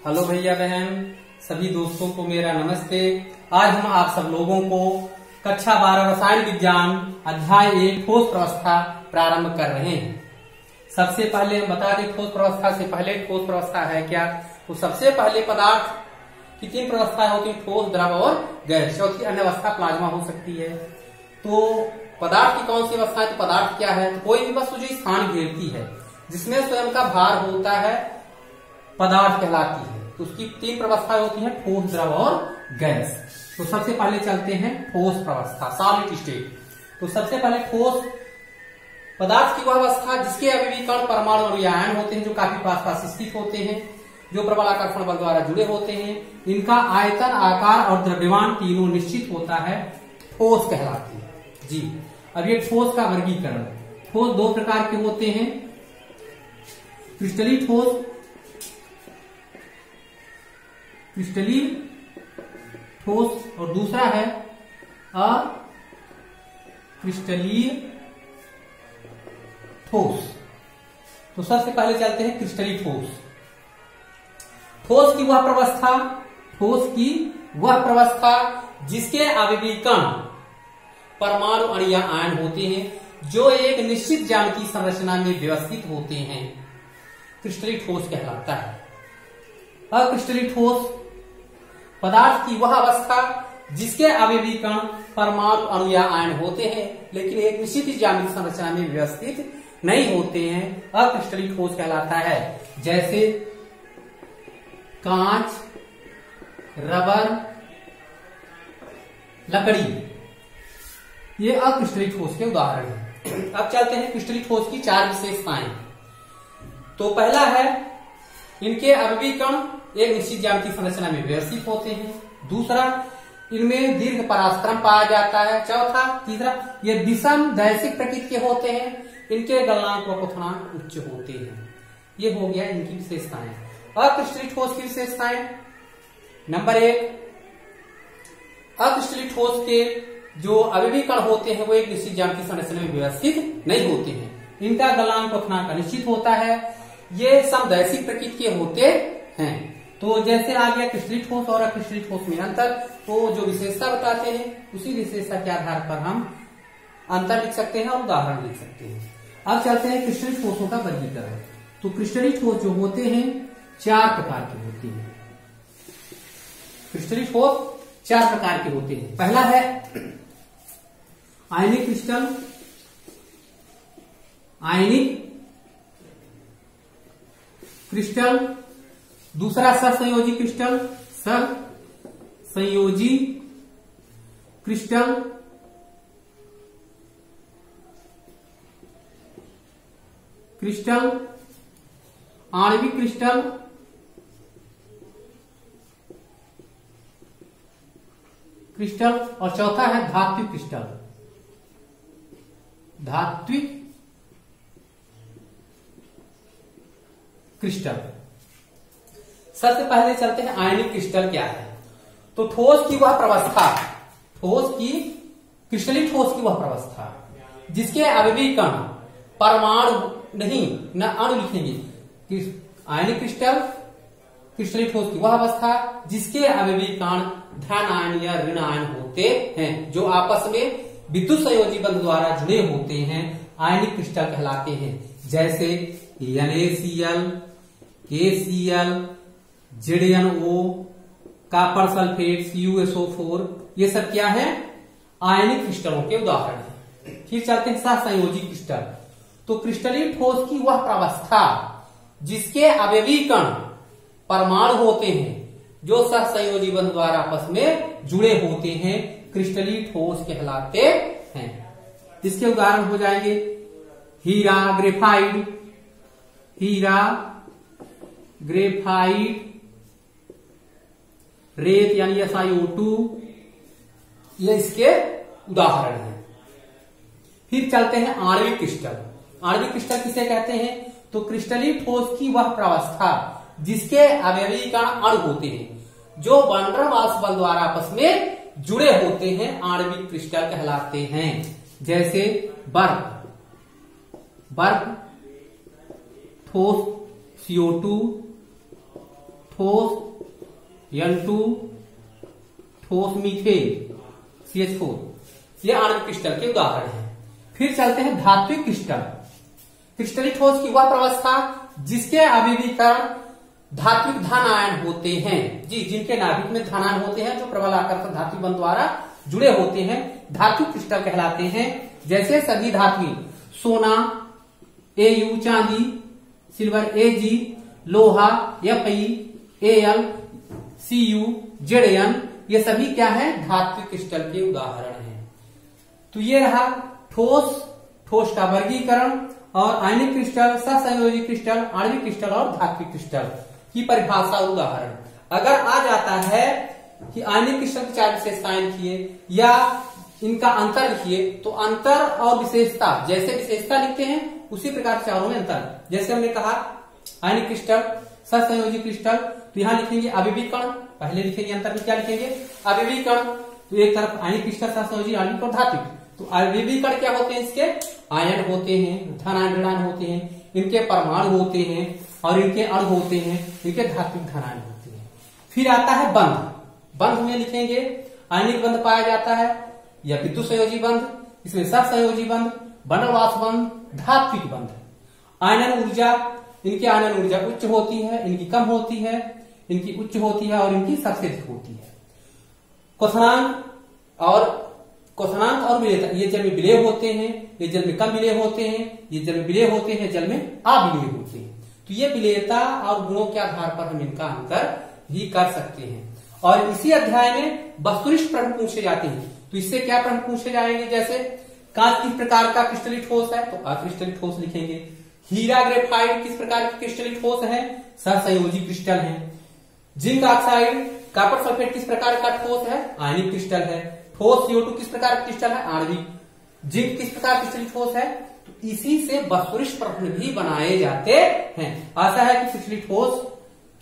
Hello भैया बहन, सभी दोस्तों को मेरा नमस्ते। आज हम आप सब लोगों को कक्षा 12 रसायन विज्ञान अध्याय 1 ठोस प्रवस्था प्रारंभ कर रहे हैं। सबसे पहले हम बता दें ठोस प्रवस्था से पहले ठोस प्रवस्था है क्या। तो सबसे पहले पदार्थ की 3 प्रवस्थाएं होती है, ठोस, द्रव और गैस। चौथी अन्य अवस्था प्लाज्मा हो सकती है। तो पदार्थ की कौन सी अवस्था है? तो पदार्थ क्या है? तो कोई भी वस्तु जो स्थान घेरती है, जिसमें स्वयं का भार होता है, पदार्थ कहलाती है। तो उसकी 3 प्रवस्थाएं होती हैं, ठोस, द्रव और गैस। तो सबसे पहले चलते हैं ठोस प्रवस्था, सॉलिड स्टेट। तो सबसे पहले ठोस पदार्थ की वह अवस्था जिसके अवयवी कण, परमाणु और आयन होते हैं, जो काफी पास पास स्थित होते हैं, जो प्रबल आकर्षण बल द्वारा जुड़े होते हैं। इनका आयतन, आकार और द्रव्यमान तीनों निश्चित होता है, ठोस कहलाती है जी। अब ये ठोस का वर्गीकरण, ठोस 2 प्रकार के होते हैं, क्रिस्टलीय ठोस, क्रिस्टलीय ठोस, और दूसरा है अक्रिस्टलीय ठोस। तो सबसे पहले चलते हैं क्रिस्टलीय ठोस। ठोस की वह प्रवस्था, ठोस की वह प्रवस्था जिसके अवयवी कण, परमाणु, अणु या आयन होते हैं, जो एक निश्चित ज्यामितीय संरचना में व्यवस्थित होते हैं, क्रिस्टलीय ठोस कहलाता है। अक्रिस्टलीय ठोस पदार्थ की वह अवस्था जिसके अवयवी कण, परमाणु, अणु या आयन होते हैं, लेकिन एक निश्चित ज्यामितीय संरचना में व्यवस्थित नहीं होते हैं, अक्रिस्टलीय ठोस कहलाता है। जैसे कांच, रबर, लकड़ी, ये अक्रिस्टलीय ठोस के उदाहरण हैं। अब चलते हैं क्रिस्टलीय ठोस की 4 विशेषताएं। तो पहला है, इनके अवयवी कण एक निश्चित ज्यामितीय संरचना में व्यवस्थित होते हैं। दूसरा, इनमें दीर्घ पराश्रम पाया जाता है। चौथा, तीसरा, ये विषम दैशिक प्रकृति के होते हैं, इनके गलनांक व क्वथनांक उच्च होते हैं। ये हो गया इनकी विशेषताएं। अक्रिस्टलीय ठोस की विशेषताएं। नंबर 1, अक्रिस्टलीय ठोस के जो अवयवी कण होते हैं वो एक निश्चित ज्यामितीय संरचना में व्यवस्थित नहीं होते हैं। इनका गलनांक क्वथनांक अनिश्चित होता है। ये समदैशिक प्रकृति के होते हैं। तो जैसे आ गया क्रिस्टलीय ठोस और अक्रिस्टलीय ठोस में अंतर, तो जो विशेषता बताते हैं उसी विशेषता के आधार पर हम अंतर लिख सकते हैं और उदाहरण लिख सकते हैं। अब चलते हैं क्रिस्टलीय ठोसों का वर्गीकरण। तो क्रिस्टलीय ठोस जो होते हैं 4 प्रकार के होते हैं। क्रिस्टलीय ठोस 4 प्रकार के होते हैं। पहला है आयनिक क्रिस्टल, आयनिक क्रिस्टल। दूसरा सहसंयोजी क्रिस्टल, सहसंयोजी क्रिस्टल। क्रिस्टल, आणविक क्रिस्टल, क्रिस्टल, और चौथा है धात्विक क्रिस्टल, धात्विक क्रिस्टल। सबसे पहले चलते हैं आयनिक क्रिस्टल क्या है। तो ठोस की वह प्रवस्था, ठोस की, क्रिस्टलीय ठोस की वह प्रवस्था जिसके अवयवी कण, परमाणु नहीं, न अणु लिखेंगे। आयनिक क्रिस्टल, क्रिस्टलीय ठोस की वह अवस्था जिसके अवयवी कण धन आयन या ऋण आयन होते हैं, जो आपस में विद्युत संयोजी बंध द्वारा जुड़े होते हैं, आयनिक क्रिस्टल कहलाते हैं। जैसे NaCl, KCl, ZnO, copper sulphate, CuSO4, ये सब क्या है? आयनिक क्रिस्टलों के उदाहरण हैं। फिर चलते हैं सहसंयोजी क्रिस्टल। तो क्रिस्टलीय ठोस की वह प्रवस्था जिसके अवयवी कण, परमाणु होते हैं, जो सहसंयोजी बंध द्वारा आपस में जुड़े होते हैं, क्रिस्टलीय ठोस कहलाते हैं। इसके उदाहरण हो जाएंगे हीरा, ग्रेफाइट, हीरा, ग्रेफाइट, रेत यानी SiO2, ये इसके उदाहरण हैं। फिर चलते हैं आणविक क्रिस्टल। आणविक क्रिस्टल किसे कहते हैं? तो क्रिस्टलीय ठोस की वह प्रवस्था जिसके अवयवी कण अणु होते हैं, जो वैन डर वाल्स बल द्वारा आपस में जुड़े होते हैं, आणविक क्रिस्टल कहलाते हैं। जैसे बर्फ, बर्फ ठोस CO2, ठोस N2 ठोस मीथेन CH4, ये आणविक क्रिस्टल के उदाहरण हैं। फिर चलते हैं धात्विक क्रिस्टल। क्रिस्टलीय ठोस की वह प्रवस्था जिसके आवेदीकरण धात्विक धन आयन होते हैं, जी जिनके नाभिक में धन आयन होते हैं जो प्रबल आकर्षक धात्विक बंध द्वारा जुड़े होते हैं, धात्विक क्रिस्टल कहलाते हैं। जैसे सभी धातुएं सोना Au चांदी, सिल्वर Ag, लोहा Fe, Al, Cu, Zn, ये सभी क्या है धात्विक क्रिस्टल के उदाहरण हैं। तो ये रहा ठोस का वर्गीकरण और आयनिक क्रिस्टल, सहसंयोजी क्रिस्टल, आणविक क्रिस्टल और धात्विक क्रिस्टल की परिभाषा और उदाहरण। अगर आ जाता है कि आयनिक क्रिस्टल की 4 विशेषताएं लिखिए या इनका अंतर लिखिए, तो अंतर और विशेषता, जैसे विशेषता लिखते हैं उसी प्रकार चारों में अंतर। जैसे हमने कहा आयनिक क्रिस्टल, सहसंयोजी क्रिस्टल, तो यहां लिखेंगे अविवीकरण, पहले लिखेंगे अंतर में क्या लिखेंगे अविवीकरण। तो एक तरफ आयनिक क्रिस्टल, सहसंयोजी, आणविक और धात्विक। तो अविवीकरण क्या होते हैं, इसके आयन होते हैं, धन आयन ऋण आयन होते हैं, इनके परमाणु होते हैं और इनके अणु होते हैं, इनके धात्विक धन आयन होते हैं। फिर आता है बंध। बंध में लिखेंगे आयनिक बंध पाया जाता है या विद्युत संयोजी बंध, इसमें सहसंयोजी बंध, बंडलवास बंध, धात्विक बंध। आयनन ऊर्जा, इनकी आयनन ऊर्जा उच्च होती है, इनकी कम होती है, इनकी उच्च होती है और इनकी सबसे अधिक होती है। क्वथनांक और विलेयता, ये जल में विलेय होते हैं, ये जल में कम विलेय होते हैं, ये जल में विलेय होते हैं, जल में अविलेय होते हैं। तो ये विलेयता और गुणों के आधार पर हम इनका अंतर भी कर सकते हैं। और इसी अध्याय में वस्तुनिष्ठ प्रश्न पूछे जाते हैं। तो इससे क्या प्रश्न पूछे जाएंगे, जैसे कांच किस प्रकार का क्रिस्टलीय ठोस है, तो अक्रिस्टलीय ठोस लिखेंगे। हीरा ग्रेफाइट किस प्रकार की क्रिस्टलीय ठोस है, सहसंयोजी क्रिस्टल है। जिंक ऑक्साइड, कॉपर सल्फेट किस प्रकार का ठोस है, आयनिक क्रिस्टल है। ठोस CO2 किस प्रकार का क्रिस्टल है, आणविक। जिंक किस प्रकार क्रिस्टलीय ठोस है, तो इसी से वस्तुनिष्ठ प्रश्न भी बनाए जाते हैं। आशा है कि क्रिस्टलीय ठोस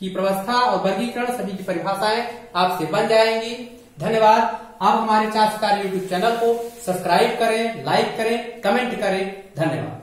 की प्रवस्था और वर्गीकरण सभी की परिभाषाएं आपसे बन जाएंगी। धन्यवाद। आप हमारे चार सितारे YouTube चैनल को सब्सक्राइब करें, लाइक करें, कमेंट करें। धन्यवाद।